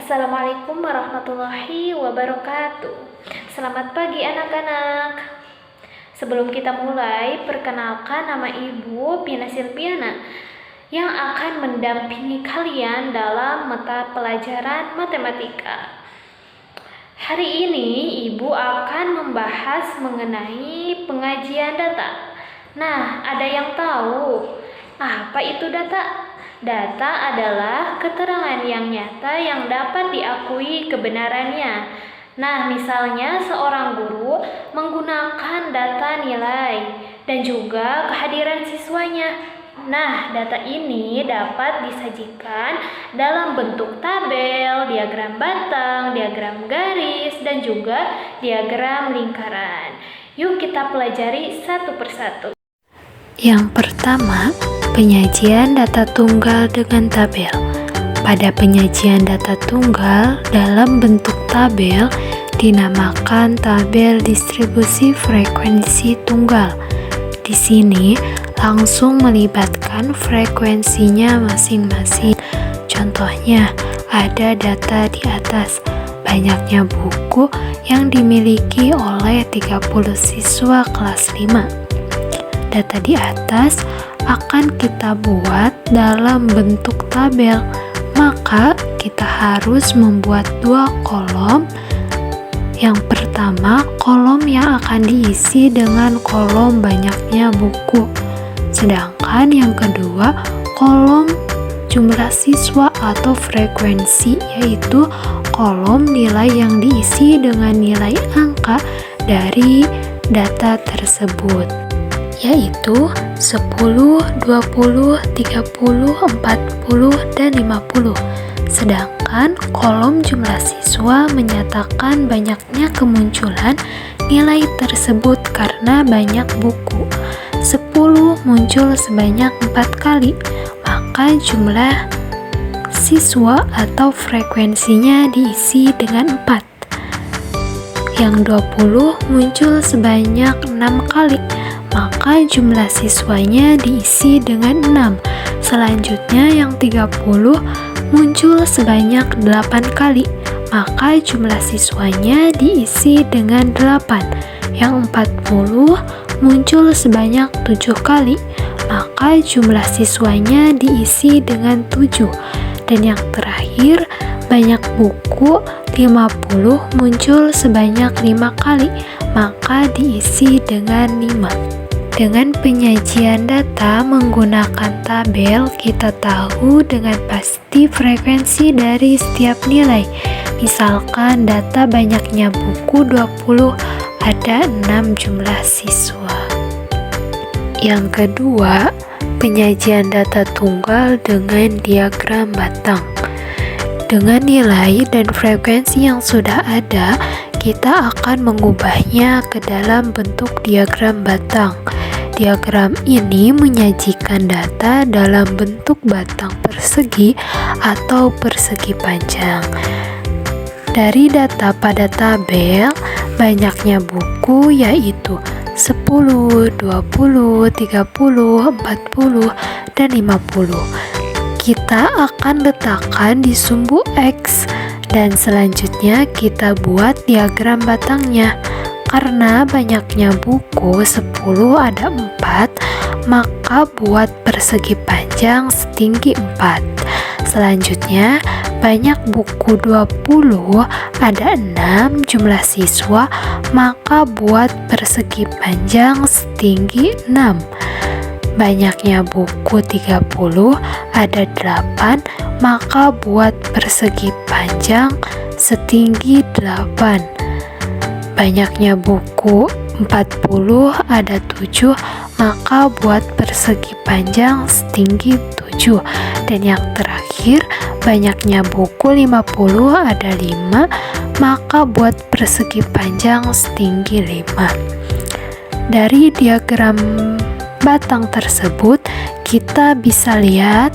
Assalamualaikum warahmatullahi wabarakatuh. Selamat pagi anak-anak. Sebelum kita mulai, perkenalkan nama Ibu Pina Silviana yang akan mendampingi kalian dalam mata pelajaran matematika. Hari ini Ibu akan membahas mengenai pengajian data. Nah, ada yang tahu apa itu data? Data adalah keterangan yang nyata yang dapat diakui kebenarannya. Nah, misalnya seorang guru menggunakan data nilai dan juga kehadiran siswanya. Nah, data ini dapat disajikan dalam bentuk tabel, diagram batang, diagram garis, dan juga diagram lingkaran. Yuk kita pelajari satu persatu. Yang pertama, penyajian data tunggal dengan tabel. Pada penyajian data tunggal dalam bentuk tabel dinamakan tabel distribusi frekuensi tunggal. Di sini langsung melibatkan frekuensinya masing-masing. Contohnya, ada data di atas, banyaknya buku yang dimiliki oleh 30 siswa kelas 5. Data di atas akan kita buat dalam bentuk tabel, maka kita harus membuat dua kolom. Yang pertama, kolom yang akan diisi dengan kolom banyaknya buku, sedangkan yang kedua, kolom jumlah siswa atau frekuensi, yaitu kolom nilai yang diisi dengan nilai angka dari data tersebut, yaitu 10, 20, 30, 40, dan 50. Sedangkan kolom jumlah siswa menyatakan banyaknya kemunculan nilai tersebut karena banyak buku. 10 muncul sebanyak 4 kali, maka jumlah siswa atau frekuensinya diisi dengan 4. Yang 20 muncul sebanyak 6 kali, maka jumlah siswanya diisi dengan 6. Selanjutnya yang 30 muncul sebanyak 8 kali, maka jumlah siswanya diisi dengan 8. Yang 40 muncul sebanyak 7 kali, maka jumlah siswanya diisi dengan 7. Dan yang terakhir, banyak buku 50 muncul sebanyak 5 kali, maka diisi dengan 5. Dengan penyajian data menggunakan tabel, kita tahu dengan pasti frekuensi dari setiap nilai. Misalkan data banyaknya buku 20, ada 6 jumlah siswa. Yang kedua, penyajian data tunggal dengan diagram batang. Dengan nilai dan frekuensi yang sudah ada, kita akan mengubahnya ke dalam bentuk diagram batang. Diagram ini menyajikan data dalam bentuk batang persegi atau persegi panjang. Dari data pada tabel, banyaknya buku yaitu 10, 20, 30, 40, dan 50. Kita akan letakkan di sumbu X dan selanjutnya kita buat diagram batangnya. Karena banyaknya buku 10 ada 4, maka buat persegi panjang setinggi 4. Selanjutnya, banyak buku 20 ada 6 jumlah siswa, maka buat persegi panjang setinggi 6. Banyaknya buku 30 ada 8, maka buat persegi panjang setinggi 8. Banyaknya buku 40 ada 7, maka buat persegi panjang setinggi 7. Dan yang terakhir, banyaknya buku 50 ada 5, maka buat persegi panjang setinggi 5. Dari diagram batang tersebut, kita bisa lihat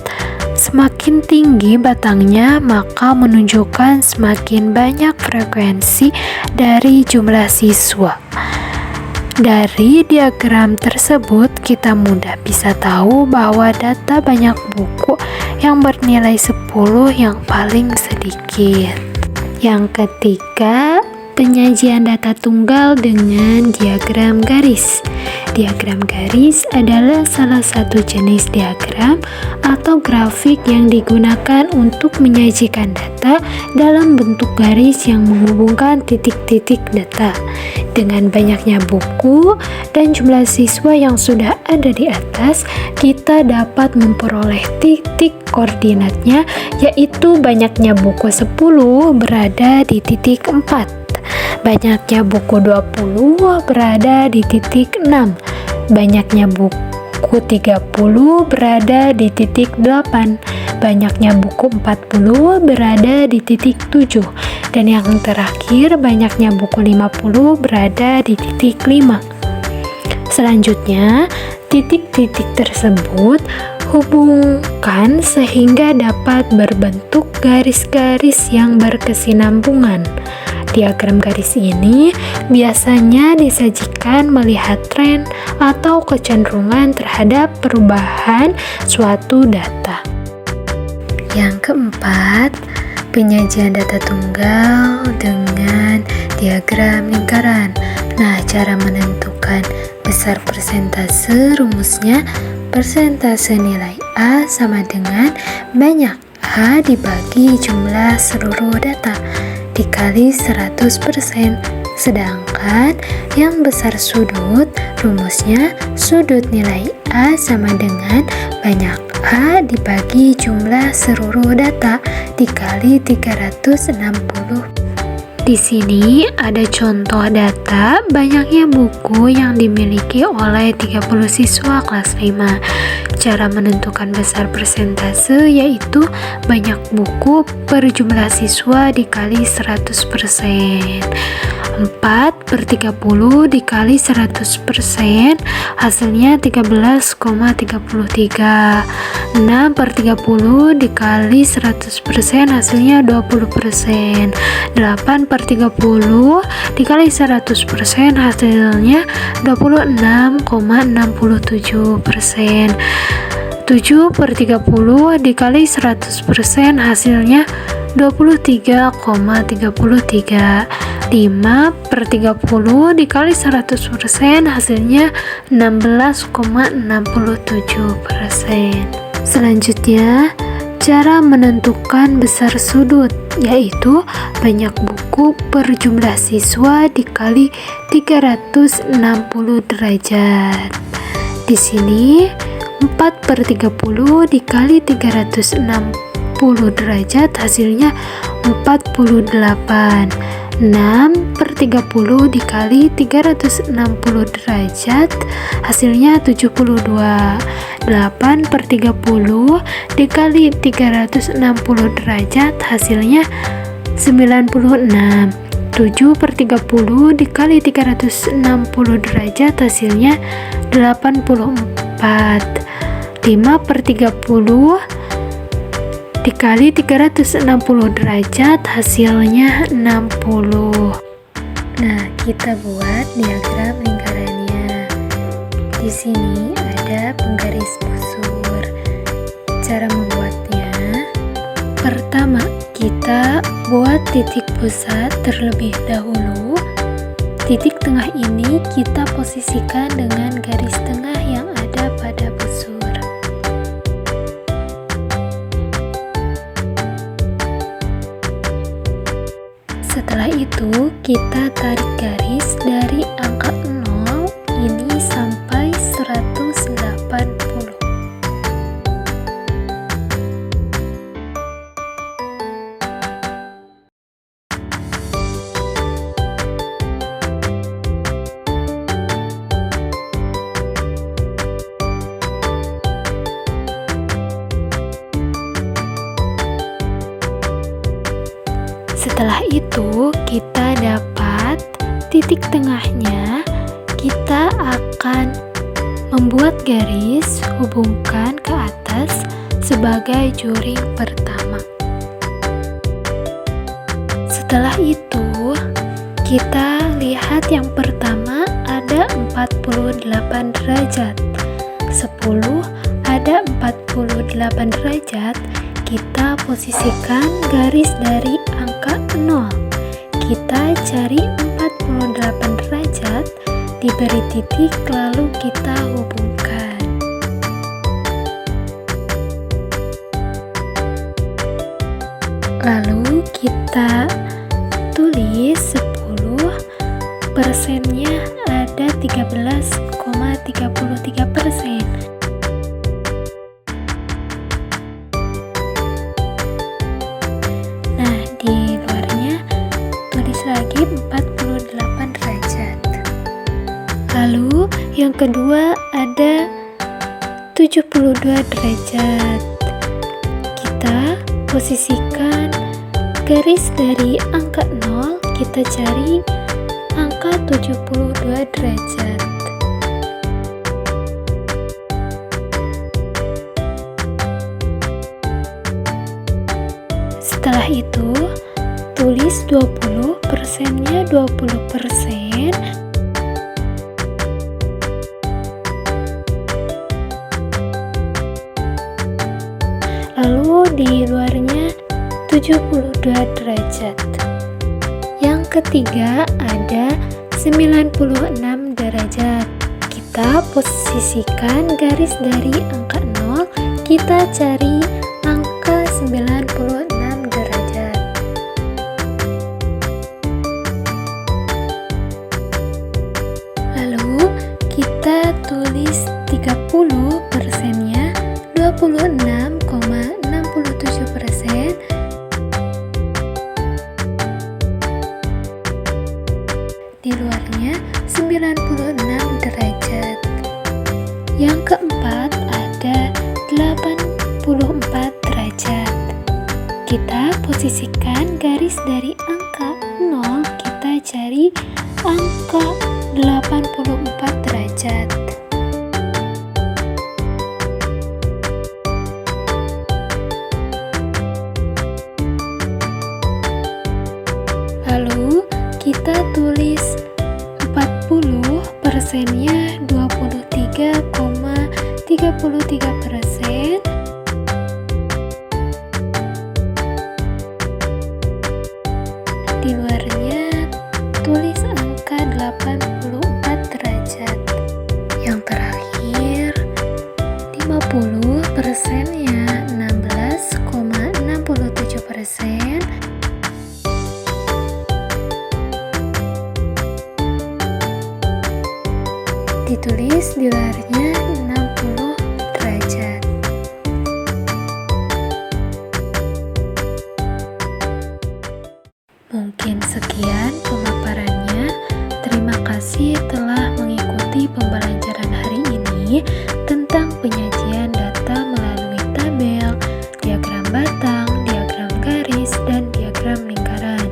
semakin tinggi batangnya, maka menunjukkan semakin banyak frekuensi dari jumlah siswa. Dari diagram tersebut, kita mudah bisa tahu bahwa data banyak buku yang bernilai 10 yang paling sedikit. Yang ketiga, penyajian data tunggal dengan diagram garis. Diagram garis adalah salah satu jenis diagram atau grafik yang digunakan untuk menyajikan data dalam bentuk garis yang menghubungkan titik-titik data. Dengan banyaknya buku dan jumlah siswa yang sudah ada di atas, kita dapat memperoleh titik koordinatnya, yaitu banyaknya buku 10 berada di titik 4. Banyaknya buku 20 berada di titik 6. Banyaknya buku 30 berada di titik 8. Banyaknya buku 40 berada di titik 7. Dan yang terakhir, banyaknya buku 50 berada di titik 5. Selanjutnya, titik-titik tersebut hubungkan sehingga dapat berbentuk garis-garis yang berkesinambungan. Diagram garis ini biasanya disajikan melihat tren atau kecenderungan terhadap perubahan suatu data. Yang keempat, penyajian data tunggal dengan diagram lingkaran. Nah, cara menentukan besar persentase, rumusnya persentase nilai A sama dengan banyak A dibagi jumlah seluruh data dikali 100%. Sedangkan yang besar sudut, rumusnya sudut nilai A sama dengan banyak A dibagi jumlah seluruh data dikali 360. Di sini ada contoh data banyaknya buku yang dimiliki oleh 30 siswa kelas 5. Cara menentukan besar persentase yaitu banyak buku per jumlah siswa dikali 100%. 4/30 dikali 100% hasilnya 13,33. 6/30 dikali 100% hasilnya 20%. 8/30 dikali 100% hasilnya 26,67%. 7/30 dikali 100% hasilnya 23,33. 5/30 dikali 100% hasilnya 16,67%. Selanjutnya, cara menentukan besar sudut yaitu banyak buku per jumlah siswa dikali 360 derajat. Di sini 4/30 dikali 360 derajat hasilnya 48. 6/30 dikali 360 derajat hasilnya 72. 8/30 dikali 360 derajat hasilnya 96. 7/30 dikali 360 derajat hasilnya 84. 5/30 dikali 360 derajat hasilnya 60. Nah, kita buat diagram lingkarannya. Di sini ada penggaris busur. Cara membuatnya, pertama kita buat titik pusat terlebih dahulu. Titik tengah ini kita posisikan dengan garis tengah yang ada pada busur. Setelah itu, kita tarik garis dari angka 0 ini sampai 180. Setelah itu, kita dapat titik tengahnya. Kita akan membuat garis hubungkan ke atas sebagai juring pertama. Setelah itu, kita lihat yang pertama ada ada 48 derajat. 10 ada 48 derajat. Kita posisikan garis dari angka 0. Kita cari 48 derajat, diberi titik lalu kita hubungkan. Lalu kita tulis 10 persennya ada 13,33%. Nah, di luarnya tulis lagi 48 derajat. Lalu yang kedua ada 72 derajat. Kita posisikan garis dari angka 0, kita cari angka 72 derajat. Setelah itu, tulis 20 persennya 20%. Lalu di luarnya 72 derajat. Yang ketiga ada 96 derajat. Kita posisikan garis dari angka 0, kita cari angka 96 derajat. Lalu kita tulis 30 persennya 26,67%. Di luarnya 96 derajat. Yang keempat ada 84 derajat. Kita posisikan garis dari angka 0, kita cari angka 84 derajat. Lalu kita tulis 40 persennya 23,33%. Di luarnya tulis angka 84 derajat. Yang terakhir 50 persennya 16,67%. Ditulis di luarnya 60 derajat. Mungkin sekian pemaparannya. Terima kasih telah mengikuti pembelajaran hari ini tentang penyajian data melalui tabel, diagram batang, diagram garis, dan diagram lingkaran.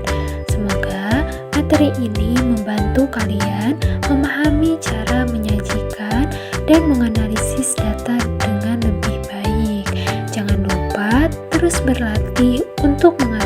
Semoga materi ini membantu kalian memahami cara menyajikan dan menganalisis data dengan lebih baik. Jangan lupa terus berlatih untuk menghasilkan